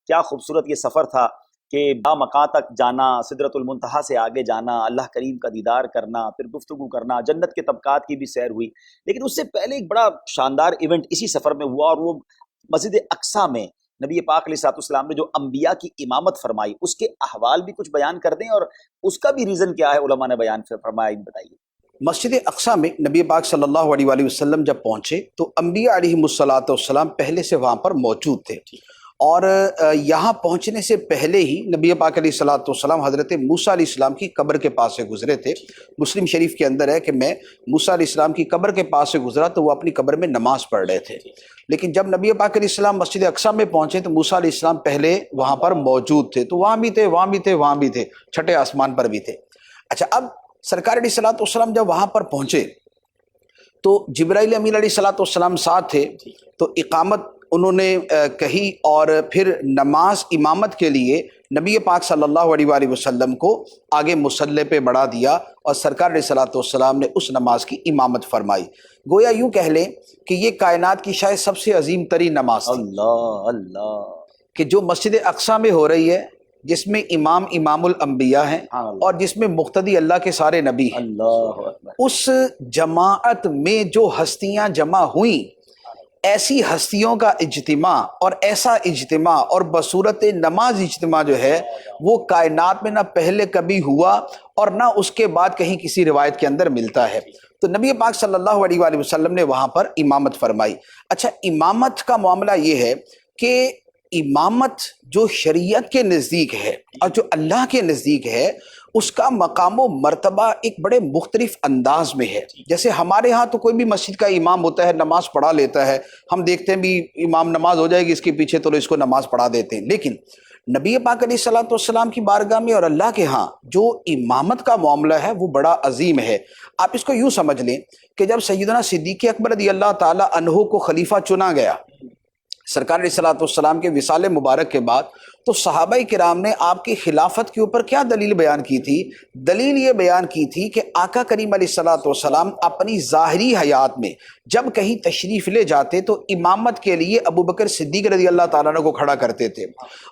کیا خوبصورت یہ سفر تھا کہ بامقام تک جانا، سدرۃ المنتہا سے آگے جانا، اللہ کریم کا دیدار کرنا، پھر گفتگو کرنا، جنت کے طبقات کی بھی سیر ہوئی۔ لیکن اس سے پہلے ایک بڑا شاندار ایونٹ اسی سفر میں ہوا، اور وہ مسجد اقصیٰ میں نبی پاک علیہ الصلوۃ والسلام نے جو انبیاء کی امامت فرمائی، اس کے احوال بھی کچھ بیان کر دیں، اور اس کا بھی ریزن کیا ہے علماء نے بیان فرمایا، بتائیے۔ مسجد اقصیٰ میں نبی پاک صلی اللہ علیہ وآلہ وسلم جب پہنچے تو انبیاء علیہ الصلوۃ والسلام پہلے سے وہاں پر موجود تھے، اور یہاں پہنچنے سے پہلے ہی نبی پاک علیہ الصلوۃ والسلام حضرت موسیٰ علیہ السلام کی قبر کے پاس سے گزرے تھے۔ مسلم شریف کے اندر ہے کہ میں موسیٰ علیہ السلام کی قبر کے پاس سے گزرا تو وہ اپنی قبر میں نماز پڑھ رہے تھے، لیکن جب نبی پاک علیہ السلام مسجد اقصیٰ میں پہنچے تو موسیٰ علیہ السلام پہلے وہاں پر موجود تھے، تو وہاں بھی تھے، وہاں بھی تھے، وہاں بھی تھے، چھٹے آسمان پر بھی تھے۔ اچھا، اب سرکار علیہ الصلوۃ والسلام جب وہاں پر پہنچے تو جبرائیل امین علیہ الصلوۃ والسلام ساتھ تھے، تو اقامت انہوں نے کہی، اور پھر نماز امامت کے لیے نبی پاک صلی اللہ علیہ وآلہ وسلم کو آگے مصلی پہ بڑھا دیا، اور سرکار علیہ الصلوۃ والسلام نے اس نماز کی امامت فرمائی۔ گویا یوں کہہ لیں کہ یہ کائنات کی شاید سب سے عظیم ترین نماز تھی، اللہ اللہ، کہ جو مسجد اقصیٰ میں ہو رہی ہے، جس میں امام الانبیاء ہیں اور جس میں مقتدی اللہ کے سارے نبی ہیں۔ اللہ اکبر۔ اس جماعت میں جو ہستیاں جمع ہوئیں، ایسی ہستیوں کا اجتماع، اور ایسا اجتماع اور بصورت نماز اجتماع جو ہے وہ کائنات میں نہ پہلے کبھی ہوا اور نہ اس کے بعد کہیں کسی روایت کے اندر ملتا ہے۔ تو نبی پاک صلی اللہ علیہ وآلہ وسلم نے وہاں پر امامت فرمائی۔ اچھا، امامت کا معاملہ یہ ہے کہ امامت جو شریعت کے نزدیک ہے اور جو اللہ کے نزدیک ہے، اس کا مقام و مرتبہ ایک بڑے مختلف انداز میں ہے۔ جیسے ہمارے ہاں تو کوئی بھی مسجد کا امام ہوتا ہے، نماز پڑھا لیتا ہے، ہم دیکھتے ہیں بھی امام نماز ہو جائے گی اس کے پیچھے تو اس کو نماز پڑھا دیتے ہیں، لیکن نبی پاک علیہ الصلوۃ والسلام کی بارگاہ میں اور اللہ کے ہاں جو امامت کا معاملہ ہے وہ بڑا عظیم ہے۔ آپ اس کو یوں سمجھ لیں کہ جب سیدنا صدیق اکبر رضی اللہ تعالی عنہ کو خلیفہ چنا گیا سرکار علیہ الصلوۃ والسلام کے وصال مبارک کے بعد، تو صحابہ کرام نے آپ کی خلافت کے اوپر کیا دلیل بیان کی تھی؟ دلیل یہ بیان کی تھی کہ آقا کریم علیہ الصلوۃ والسلام اپنی ظاہری حیات میں جب کہیں تشریف لے جاتے تو امامت کے لیے ابو بکر صدیق رضی اللہ تعالیٰ عنہ کو کھڑا کرتے تھے،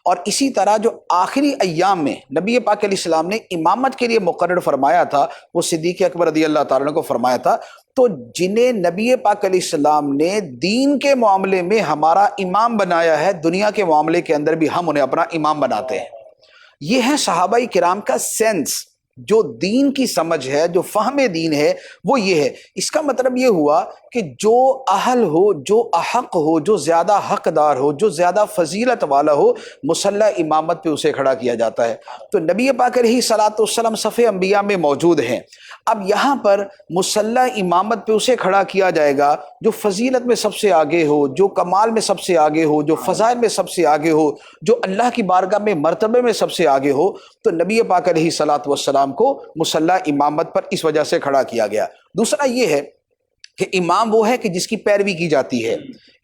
اور اسی طرح جو آخری ایام میں نبی پاک علیہ السلام نے امامت کے لیے مقرر فرمایا تھا وہ صدیق اکبر رضی اللہ تعالیٰ عنہ کو فرمایا تھا۔ تو جنہیں نبی پاک علیہ السلام نے دین کے معاملے میں ہمارا امام بنایا ہے، دنیا کے معاملے کے اندر بھی ہم انہیں اپنا امام بناتے ہیں۔ یہ ہے صحابہ کرام کا سینس، جو دین کی سمجھ ہے، جو فہم دین ہے، وہ یہ ہے۔ اس کا مطلب یہ ہوا کہ جو اہل ہو، جو احق ہو، جو زیادہ حقدار ہو، جو زیادہ فضیلت والا ہو، مصلی امامت پہ اسے کھڑا کیا جاتا ہے۔ تو نبی پاک علیہ الصلوۃ والسلام صف انبیاء میں موجود ہیں، اب یہاں پر مصلی امامت پہ اسے کھڑا کیا جائے گا جو فضیلت میں سب سے آگے ہو، جو کمال میں سب سے آگے ہو، جو فضائل میں سب سے آگے ہو، جو اللہ کی بارگاہ میں مرتبے میں سب سے آگے ہو۔ تو نبی پاک علیہ الصلوۃ والسلام کو مصلی امامت پر اس وجہ سے کھڑا کیا گیا۔ دوسرا یہ ہے کہ امام وہ ہے کہ جس کی پیروی کی جاتی ہے۔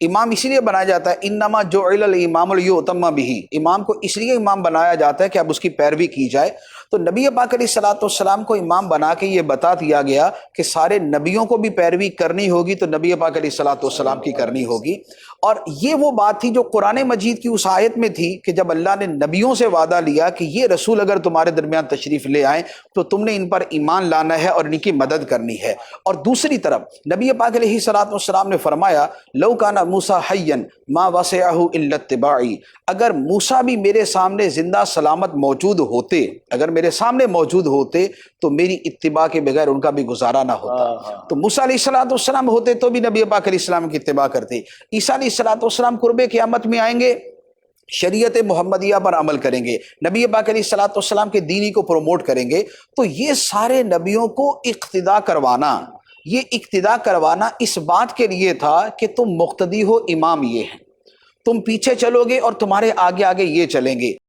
امام اسی لیے بنایا جاتا ہے، انما جعل الامام لیؤتم بہ، امام کو اس لیے امام بنایا جاتا ہے کہ اب اس کی پیروی کی جائے۔ تو نبی پاک علیہ الصلوۃ والسلام کو امام بنا کے یہ بتا دیا گیا کہ سارے نبیوں کو بھی پیروی کرنی ہوگی تو نبی پاک علیہ الصلوۃ والسلام کی کرنی ہوگی۔ اور یہ وہ بات تھی جو قرآن مجید کی اس آیت میں تھی کہ جب اللہ نے نبیوں سے وعدہ لیا کہ یہ رسول اگر تمہارے درمیان تشریف لے آئیں تو تم نے ان پر ایمان لانا ہے اور ان کی مدد کرنی ہے۔ اور دوسری طرف نبی پاک علیہ الصلوۃ والسلام نے فرمایا، لو کان موسیٰ حیا ما وسعہ الا اتباعی، اگر موسیٰ بھی میرے سامنے زندہ سلامت موجود ہوتے، اگر میرے سامنے موجود ہوتے تو میری اتباع کے بغیر ان کا بھی گزارا نہ ہوتا۔ تو موسیٰ علیہ الصلوۃ والسلام ہوتے تو بھی نبی پاک علیہ السلام کی اتباع کرتے۔ عیسیٰ علیہ الصلوۃ والسلام قرب قیامت میں آئیں گے، شریعت محمدیہ پر عمل کریں گے، نبی پاک علیہ الصلوۃ والسلام کے دینی کو پروموٹ کریں گے۔ تو یہ سارے نبیوں کو اقتداء کروانا، یہ اقتداء کروانا اس بات کے لیے تھا کہ تم مقتدی ہو، امام یہ ہیں، تم پیچھے چلو گے اور تمہارے آگے آگے یہ چلیں گے۔